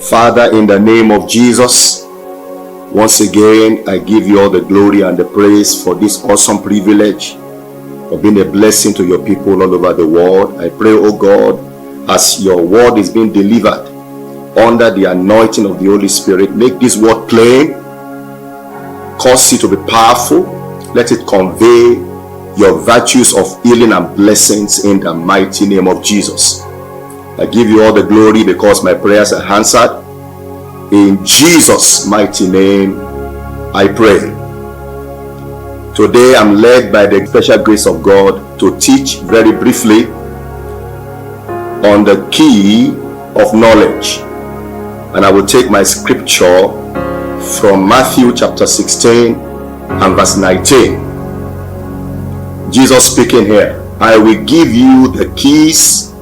Father, in the name of Jesus, once again, I give you all the glory and the praise for this awesome privilege of being a blessing to your people all over the world. I pray, oh God, as your word is being delivered under the anointing of the Holy Spirit, make this word plain, cause it to be powerful, let it convey your virtues of healing and blessings in the mighty name of Jesus. I give you all the glory because my prayers are answered. In Jesus' mighty name, I pray. Today I'm led by the special grace of God to teach very briefly on the key of knowledge. And I will take my scripture from Matthew chapter 16 and verse 19. Jesus speaking here, I will give you the keys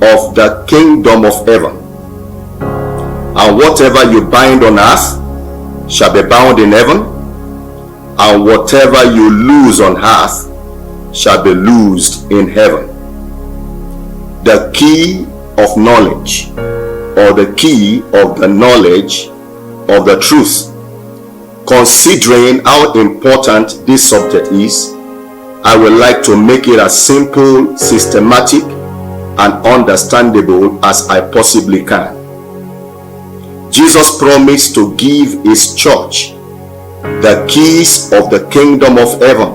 of the kingdom of heaven, and whatever you bind on earth shall be bound in heaven, and whatever you loose on earth shall be loosed in heaven. The key of knowledge, or the key of the knowledge of the truth. Considering how important this subject is, I would like to make it as simple, systematic, and understandable as I possibly can. Jesus promised to give his church the keys of the kingdom of heaven,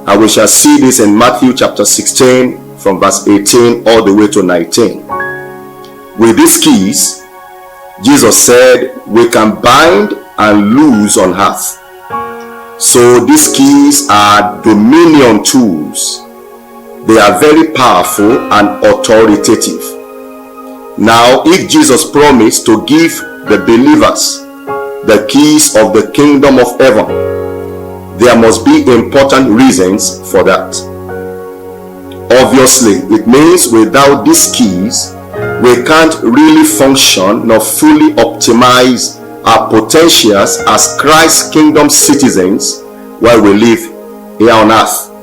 and we shall see this in Matthew chapter 16 from verse 18 all the way to 19. With these keys, Jesus said we can bind and loose on earth. So these keys are dominion tools. They are very powerful and authoritative. Now, if Jesus promised to give the believers the keys of the kingdom of heaven, there must be important reasons for that. Obviously, it means without these keys, we can't really function nor fully optimize our potentials as Christ's kingdom citizens while we live here on earth.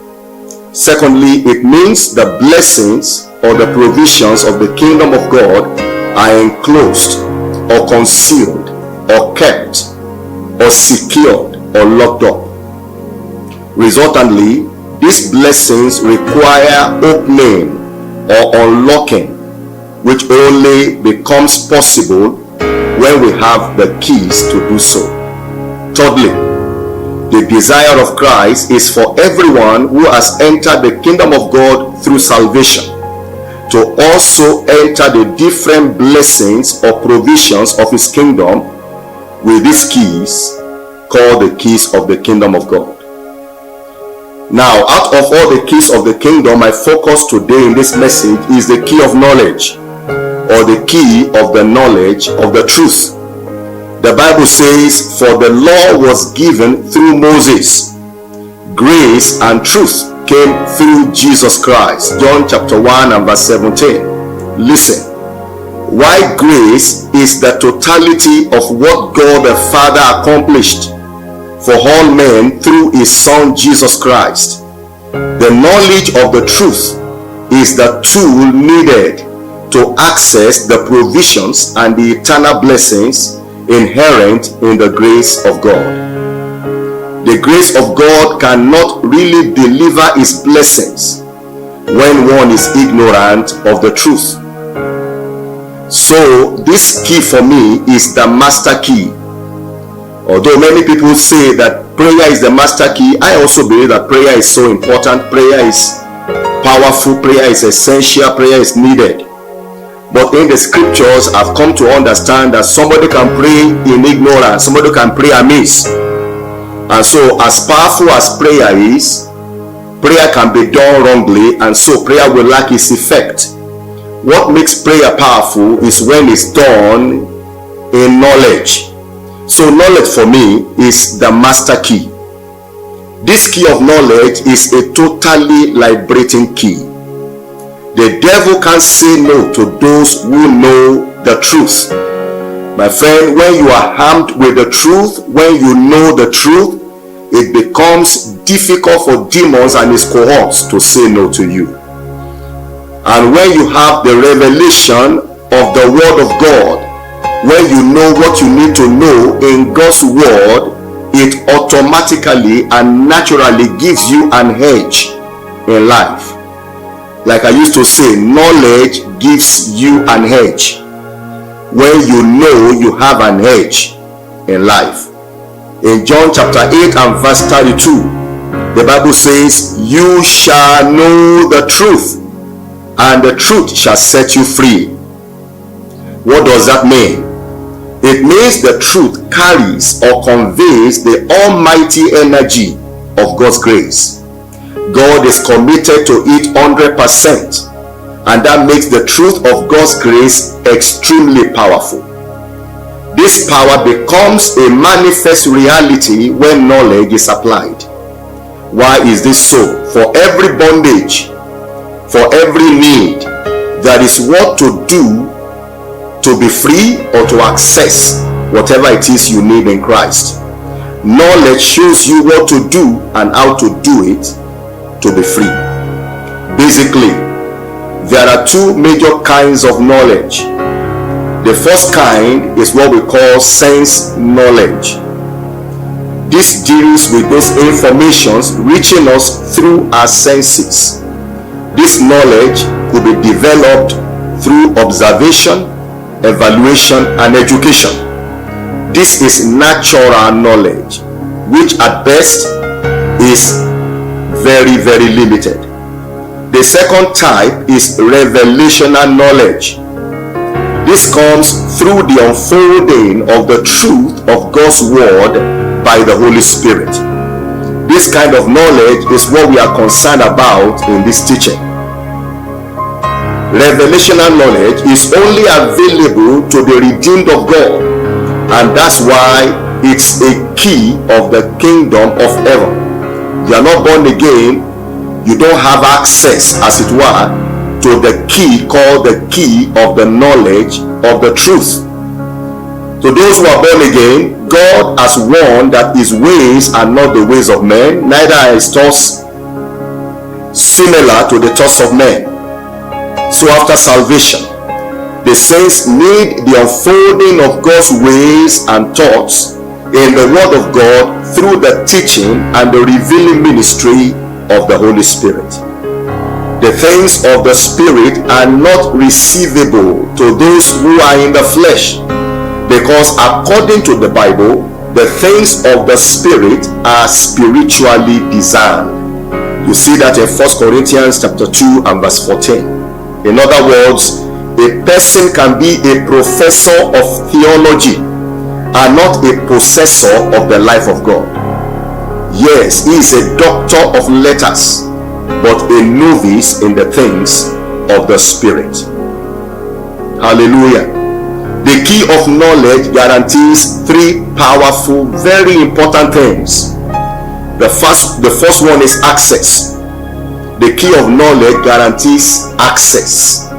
Secondly, it means the blessings or the provisions of the kingdom of God are enclosed or concealed or kept or secured or locked up. Resultantly, these blessings require opening or unlocking, which only becomes possible when we have the keys to do so. Thirdly, the desire of Christ is for everyone who has entered the kingdom of God through salvation to also enter the different blessings or provisions of his kingdom with these keys called the keys of the kingdom of God. Now, out of all the keys of the kingdom, my focus today in this message is the key of knowledge, or the key of the knowledge of the truth. The Bible says, for the law was given through Moses, grace and truth came through Jesus Christ. John chapter 1 and verse 17. Listen, why grace is the totality of what God the Father accomplished for all men through his Son Jesus Christ. The knowledge of the truth is the tool needed to access the provisions and the eternal blessings inherent in the grace of God. The grace of God cannot really deliver his blessings when one is ignorant of the truth. So this key for me is the master key. Although many people say that prayer is the master key, I also believe that prayer is so important. Prayer is powerful, prayer is essential, prayer is needed. But in the scriptures, I've come to understand that somebody can pray in ignorance, somebody can pray amiss. And so, as powerful as prayer is, prayer can be done wrongly, and so prayer will lack its effect. What makes prayer powerful is when it's done in knowledge. So, knowledge for me is the master key. This key of knowledge is a totally liberating key. The devil can't say no to those who know the truth. My friend, when you are armed with the truth, when you know the truth, it becomes difficult for demons and his cohorts to say no to you. And when you have the revelation of the word of God, When you know what you need to know in God's word, it automatically and naturally gives you an edge in life. Like I used to say, knowledge gives you an edge. When you know you have an edge in life. In John chapter 8 and verse 32, the Bible says, you shall know the truth, and the truth shall set you free. What does that mean? It means the truth carries or conveys the almighty energy of God's grace. God is committed to it 100%, and that makes the truth of God's grace extremely powerful. This power becomes a manifest reality when knowledge is applied. Why is this so? For every bondage, for every need, there is what to do to be free or to access whatever it is you need in Christ. Knowledge shows you what to do and how to do it to be free. Basically, there are two major kinds of knowledge. The first kind is what we call sense knowledge. This deals with those informations reaching us through our senses. This knowledge could be developed through observation, evaluation, and education. This is natural knowledge, which at best is very, very limited. The second type is revelational knowledge. This comes through the unfolding of the truth of God's word by the Holy Spirit. This kind of knowledge is what we are concerned about in this teaching. Revelational knowledge is only available to the redeemed of God, and that's why it's a key of the kingdom of heaven. You are not born again, you don't have access, as it were, to the key called the key of the knowledge of the truth. To those who are born again, God has warned that his ways are not the ways of men, neither are his thoughts similar to the thoughts of men. So after salvation, the saints need the unfolding of God's ways and thoughts in the Word of God through the teaching and the revealing ministry of the Holy Spirit. The things of the Spirit are not receivable to those who are in the flesh, because according to the Bible, the things of the Spirit are spiritually discerned. You see that in 1 Corinthians chapter 2 and verse 14. In other words, a person can be a professor of theology and not a possessor of the life of God. Yes, he is a doctor of letters, but a novice in the things of the Spirit. Hallelujah. The key of knowledge guarantees three powerful, very important things. The first one is access. The key of knowledge guarantees access.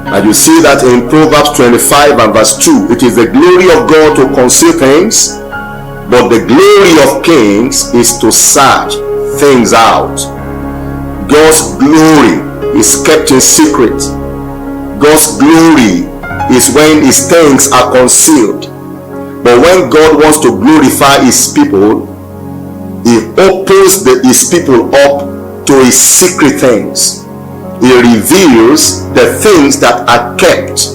And you see that in Proverbs 25 and verse 2. It is the glory of God to conceal things, but the glory of kings is to search things out. God's glory is kept in secret. God's glory is when his things are concealed. But when God wants to glorify his people, he opens his people up to his secret things. He reveals the things that are kept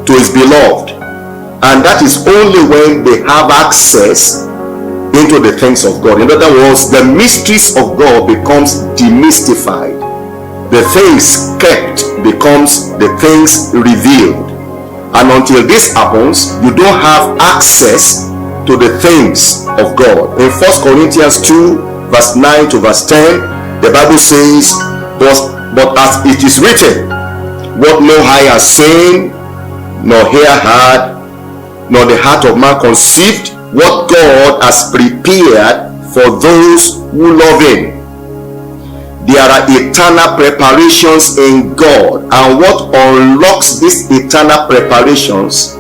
to his beloved, and that is only when they have access into the things of God. In other words, the mysteries of God becomes demystified. The things kept becomes the things revealed, and until this happens, you don't have access to the things of God. In 1 Corinthians 2 verse 9 to verse 10, the Bible says, but as it is written, what no eye has seen, nor ear heard, nor the heart of man conceived, what God has prepared for those who love him. There are eternal preparations in God, and what unlocks these eternal preparations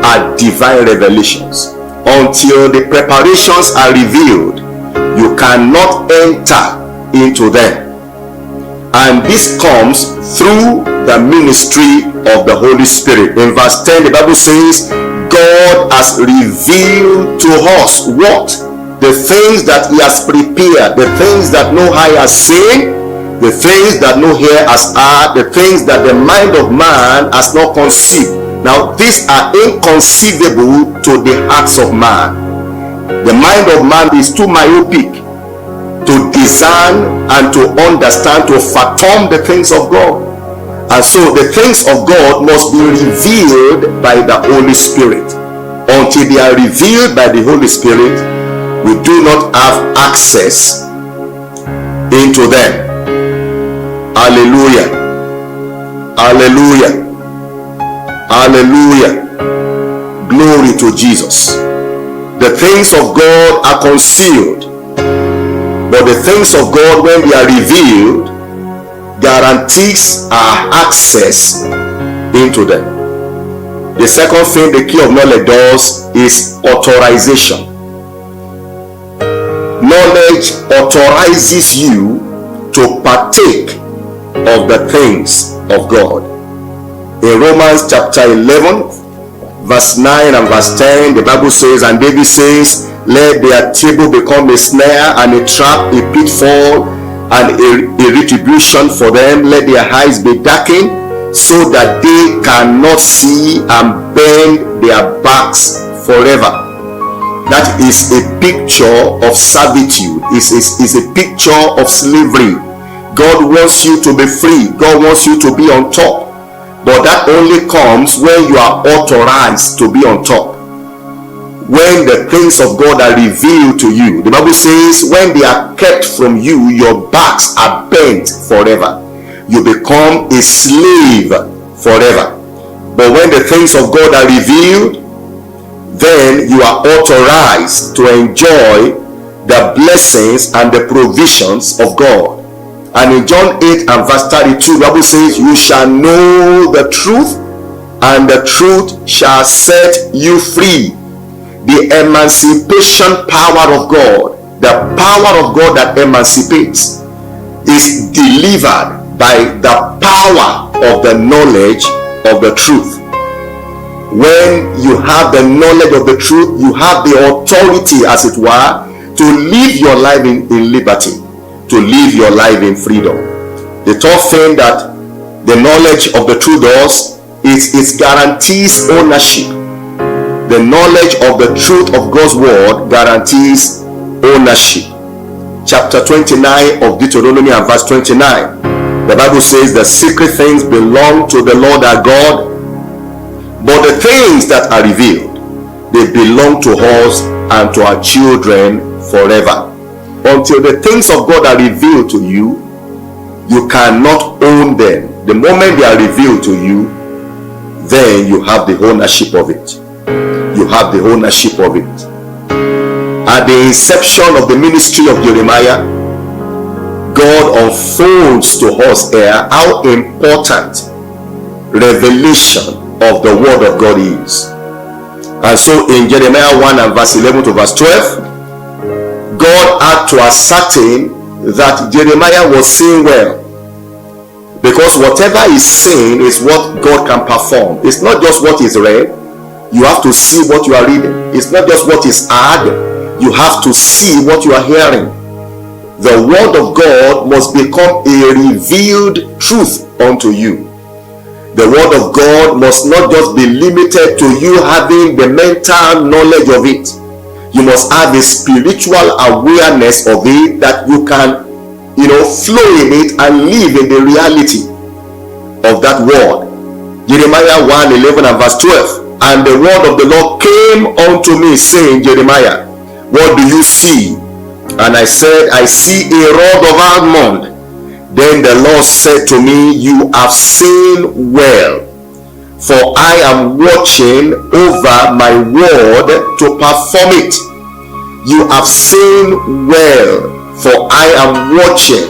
are divine revelations. Until the preparations are revealed, you cannot enter into them. And this comes through the ministry of the Holy Spirit. In verse 10, the Bible says, God has revealed to us what? The things that he has prepared, the things that no eye has seen, the things that no ear has heard, the things that the mind of man has not conceived. Now, these are inconceivable to the hearts of man. The mind of man is too myopic to discern and to understand, to fathom the things of God. And so the things of God must be revealed by the Holy Spirit. Until they are revealed by the Holy Spirit, we do not have access into them. Hallelujah. Hallelujah. Hallelujah. Glory to Jesus. The things of God are concealed, but the things of God, when they are revealed, guarantees our access into them. The second thing the key of knowledge does is authorization. Knowledge authorizes you to partake of the things of God. In Romans chapter 11, verse 9 and verse 10, the Bible says, and David says, let their table become a snare and a trap, a pitfall, and a retribution for them. Let their eyes be darkened, so that they cannot see, and bend their backs forever. That is a picture of servitude. Is a picture of slavery. God wants you to be free. God wants you to be on top. But that only comes when you are authorized to be on top. When the things of God are revealed to you, the Bible says, when they are kept from you, your backs are bent forever. You become a slave forever. But when the things of God are revealed, then you are authorized to enjoy the blessings and the provisions of God. And in John 8 and verse 32, the Bible says, you shall know the truth, and the truth shall set you free. The emancipation power of God, the power of God that emancipates, is delivered by the power of the knowledge of the truth. When you have the knowledge of the truth, you have the authority, as it were, to live your life in liberty, to live your life in freedom. The third thing that the knowledge of the truth does is it guarantees ownership. The knowledge of the truth of God's word guarantees ownership. Chapter 29 of Deuteronomy and verse 29, the Bible says the secret things belong to the Lord our God, but the things that are revealed, they belong to us and to our children forever. Until the things of God are revealed to you, you cannot own them. The moment they are revealed to you, then you have the ownership of it. You have the ownership of it. At the inception of the ministry of Jeremiah, God unfolds to us here how important revelation of the word of God is. And so in Jeremiah 1 and verse 11 to verse 12, God had to ascertain that Jeremiah was seeing well, because whatever is seen is what God can perform. It's not just what is read. You have to see what you are reading. It's not just what is heard. You have to see what you are hearing. The word of God must become a revealed truth unto you. The word of God must not just be limited to you having the mental knowledge of it. You must have a spiritual awareness of it, that you can, flow in it and live in the reality of that word. Jeremiah 1:11 and verse 12. And the word of the Lord came unto me, saying, Jeremiah, what do you see? And I said, I see a rod of almond. Then the Lord said to me, you have seen well, for I am watching over my word to perform it. You have seen well, for I am watching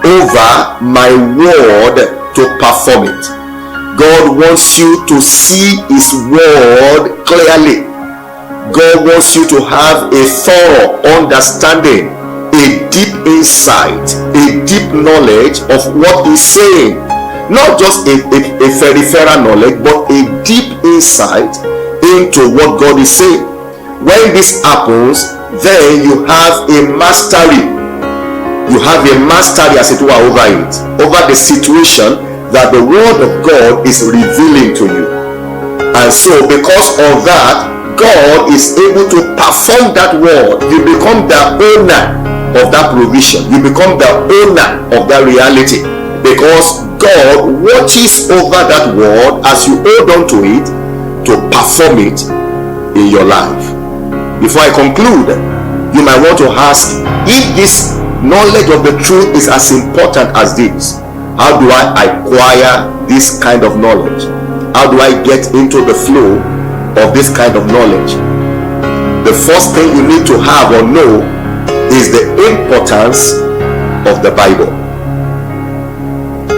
over my word to perform it. God wants you to see his word clearly. God wants you to have a thorough understanding a deep insight, a deep knowledge of what he's saying. Not just a peripheral knowledge, but a deep insight into what God is saying. When this happens, then you have a mastery. You have a mastery, as it were, over it, over the situation that the word of God is revealing to you. And so because of that, God is able to perform that word. You become the owner of that provision. You become the owner of that reality, because God watches over that word as you hold on to it to perform it in your life. Before I conclude, you might want to ask, if this knowledge of the truth is as important as this, how do I acquire this kind of knowledge? How do I get into the flow of this kind of knowledge? The first thing you need to have or know is the importance of the Bible.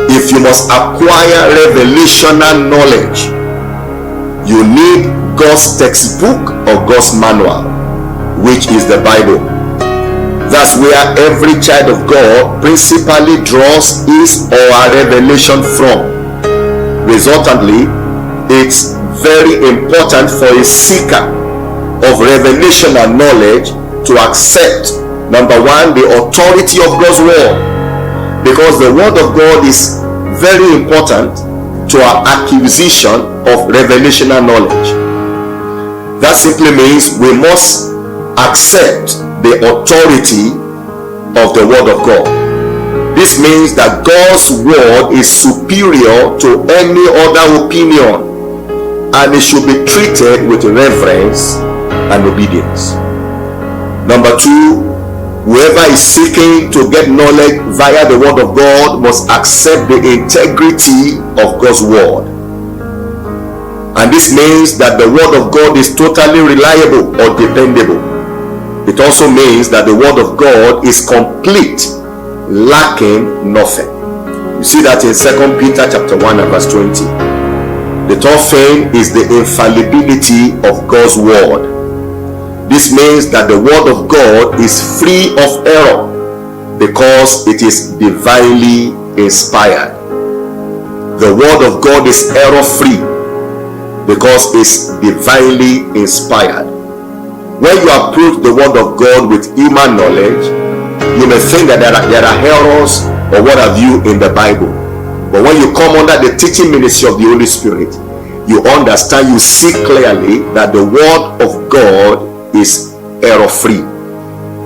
If you must acquire revelational knowledge, you need God's textbook or God's manual, which is the Bible. That's where every child of God principally draws his or her revelation from. Resultantly, it's very important for a seeker of revelation and knowledge to accept, number one, the authority of God's word, because the word of God is very important to our acquisition of revelational knowledge. That simply means we must accept the authority of the word of God. This means that God's word is superior to any other opinion, and it should be treated with reverence and obedience. Number two, whoever is seeking to get knowledge via the word of God must accept the integrity of God's word. And this means that the word of God is totally reliable or dependable. It also means that the word of God is complete, lacking nothing. You see that in 2 Peter chapter 1 and verse 20. The third thing is the infallibility of God's word. This means that the word of God is free of error because it is divinely inspired. The word of God is error-free because it's divinely inspired. When you approach the word of God with human knowledge, you may think that there are errors or what have you in the Bible. But when you come under the teaching ministry of the Holy Spirit, you understand, you see clearly that the word of God is error-free.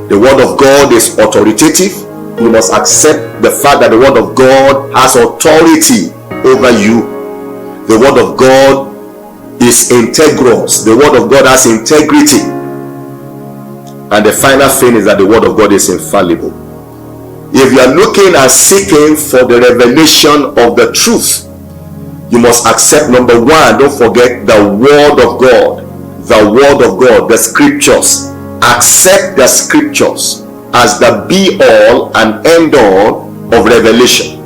The word of God is authoritative. You must accept the fact that the word of God has authority over you. The word of God is integrous. The word of God has integrity. And the final thing is that the word of God is infallible. If you are looking and seeking for the revelation of the truth, you must accept, number one, don't forget the word of God. The word of God, the scriptures. Accept the scriptures as the be-all and end-all of revelation.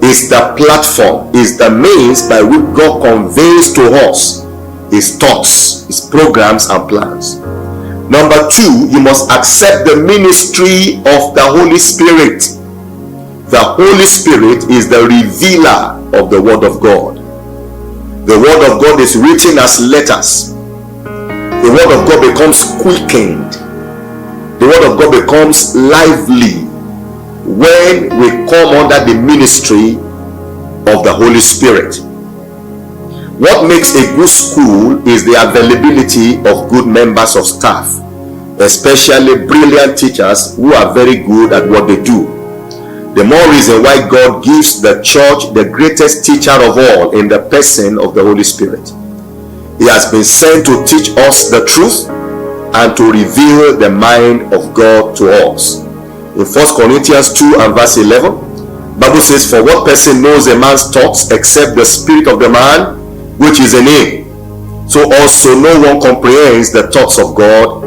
It's the platform, is the means by which God conveys to us his thoughts, his programs and plans. Number two, you must accept the ministry of the Holy Spirit. The Holy Spirit is the revealer of the word of God. The word of God is written as letters. The word of God becomes quickened. The word of God becomes lively when we come under the ministry of the Holy Spirit. What makes a good school is the availability of good members of staff, especially brilliant teachers who are very good at what they do. The more reason why God gives the church the greatest teacher of all in the person of the Holy Spirit. He has been sent to teach us the truth and to reveal the mind of God to us. In 1 Corinthians 2 and verse 11, Bible says, "For what person knows a man's thoughts except the spirit of the man which is in him? So also no one comprehends the thoughts of God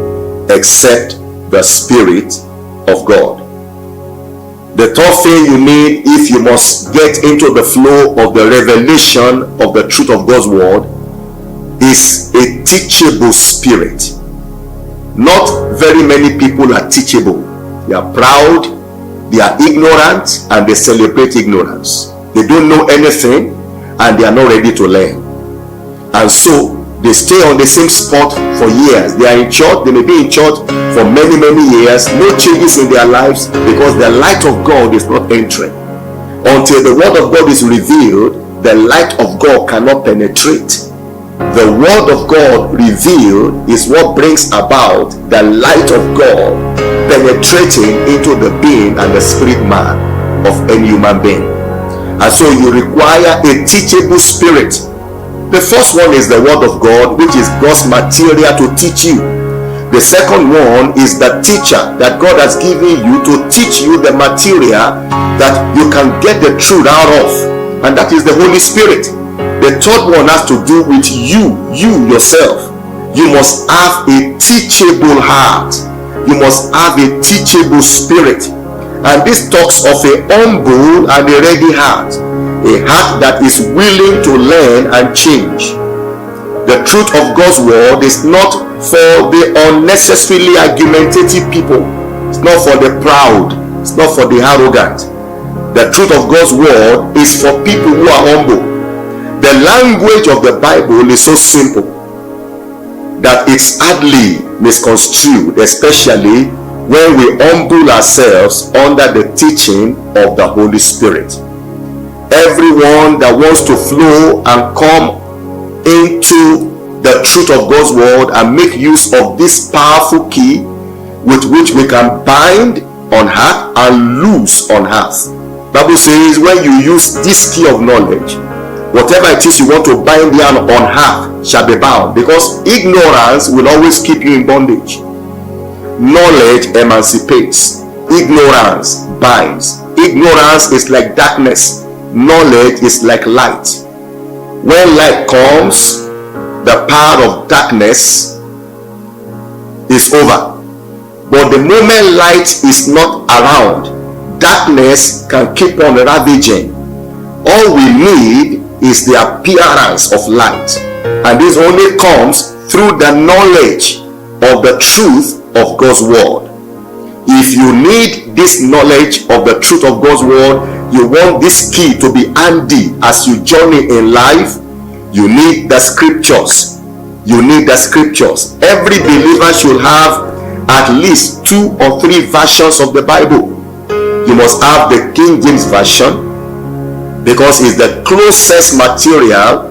except the Spirit of God." The third thing you need, if you must get into the flow of the revelation of the truth of God's word, is a teachable spirit. Not very many people are teachable. They are proud, they are ignorant, and they celebrate ignorance. They don't know anything, and they are not ready to learn. And so they stay on the same spot for years. They are in church, they may be in church for many, many years, no changes in their lives, because the light of God is not entering. Until the word of God is revealed, the light of God cannot penetrate. The word of God revealed is what brings about the light of God penetrating into the being and the spirit man of any human being. And so you require a teachable spirit. The first one is the word of God, which is God's material to teach you. The second one is the teacher that God has given you to teach you the material that you can get the truth out of, and that is the Holy Spirit. The third one has to do with you yourself. You must have a teachable heart. You must have a teachable spirit. And this talks of a humble and a ready heart. A heart that is willing to learn and change. The truth of God's word is not for the unnecessarily argumentative people. It's not for the proud. It's not for the arrogant. The truth of God's word is for people who are humble. The language of the Bible is so simple that it's hardly misconstrued, especially when we humble ourselves under the teaching of the Holy Spirit. Everyone that wants to flow and come into the truth of God's word and make use of this powerful key with which we can bind on earth and loose on earth. Bible says when you use this key of knowledge, whatever it is you want to bind down on earth shall be bound, because ignorance will always keep you in bondage. Knowledge emancipates, ignorance binds. Ignorance is like darkness, knowledge is like light. When light comes, the power of darkness is over. But the moment light is not around, darkness can keep on ravaging. All we need is the appearance of light, and this only comes through the knowledge of the truth of God's word. If you need this knowledge of the truth of God's word, you want this key to be handy as you journey in life, you need the scriptures. You need the scriptures. Every believer should have at least 2 or 3 versions of the Bible. You must have the King James Version, because it's the closest material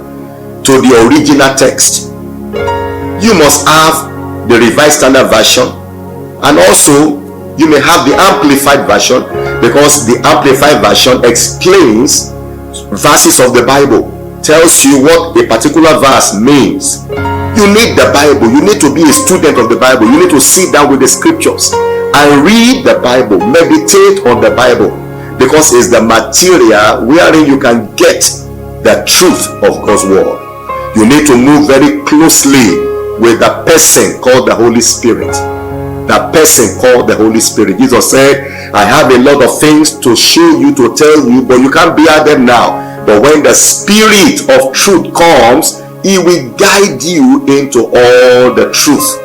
to the original text. You must have the Revised Standard Version, and also you may have the Amplified Version, because the Amplified Version explains verses of the Bible, tells you what a particular verse means. You need the Bible. You need to be a student of the Bible. You need to sit down with the scriptures and read the Bible, meditate on the Bible, because it's the material wherein you can get the truth of God's word. You need to move very closely with the person called the Holy Spirit. The person called the Holy Spirit. Jesus said, I have a lot of things to show you, to tell you, but you can't bear them now. But when the Spirit of truth comes, he will guide you into all the truth.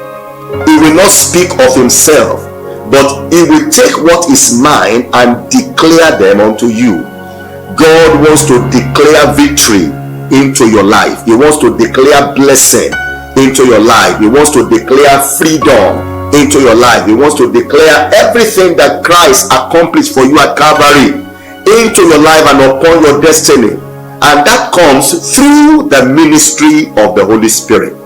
He will not speak of himself, but he will take what is mine and declare them unto you. God wants to declare victory into your life. He wants to declare blessing into your life. He wants to declare freedom into your life. He wants to declare everything that Christ accomplished for you at Calvary into your life and upon your destiny. And that comes through the ministry of the Holy Spirit,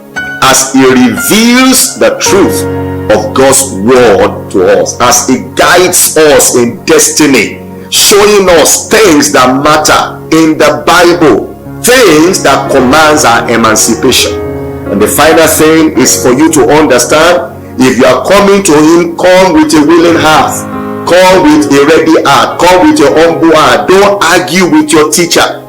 as he reveals the truth of God's word to us, as he guides us in destiny, showing us things that matter in the Bible, things that commands our emancipation. And the final thing is for you to understand, if you are coming to him, come with a willing heart, come with a ready heart, come with your humble heart. Don't argue with your teacher.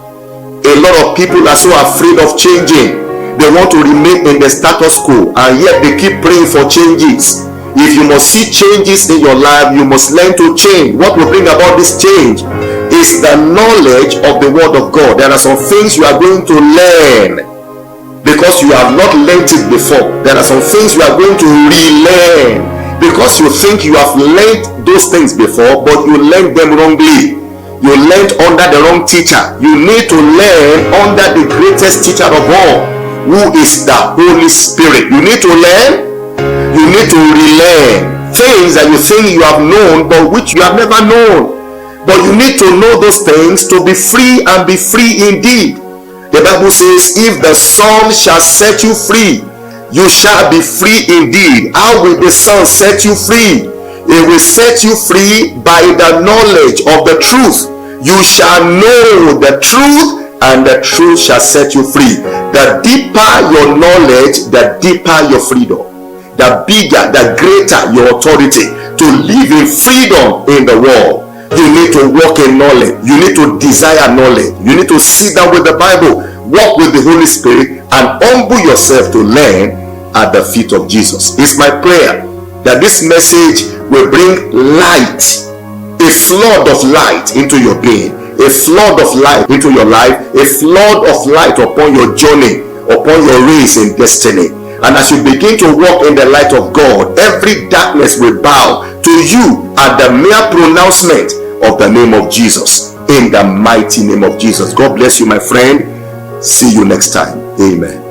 A lot of people are so afraid of changing. They want to remain in the status quo, and yet they keep praying for changes. If you must see changes in your life, you must learn to change. What will bring about this change is the knowledge of the word of God. There are some things you are going to learn because you have not learned it before. There are some things you are going to relearn because you think you have learned those things before, but you learned them wrongly. You learned under the wrong teacher. You need to learn under the greatest teacher of all, who is the Holy Spirit. You need to learn. You need to relearn things that you think you have known, but which you have never known. But you need to know those things to be free, and be free indeed. The Bible says, if the Son shall set you free, you shall be free indeed. How will the Son set you free? It will set you free by the knowledge of the truth. You shall know the truth, and the truth shall set you free. The deeper your knowledge, the deeper your freedom. The bigger, the greater your authority to live in freedom in the world. You need to walk in knowledge. You need to desire knowledge. You need to sit down with the Bible, walk with the Holy Spirit, and humble yourself to learn at the feet of Jesus. It's my prayer that this message will bring light, a flood of light into your being, a flood of light into your life, a flood of light upon your journey, upon your race in destiny. And as you begin to walk in the light of God, every darkness will bow to you at the mere pronouncement of the name of Jesus, in the mighty name of Jesus. God bless you, my friend. See you next time. Amen.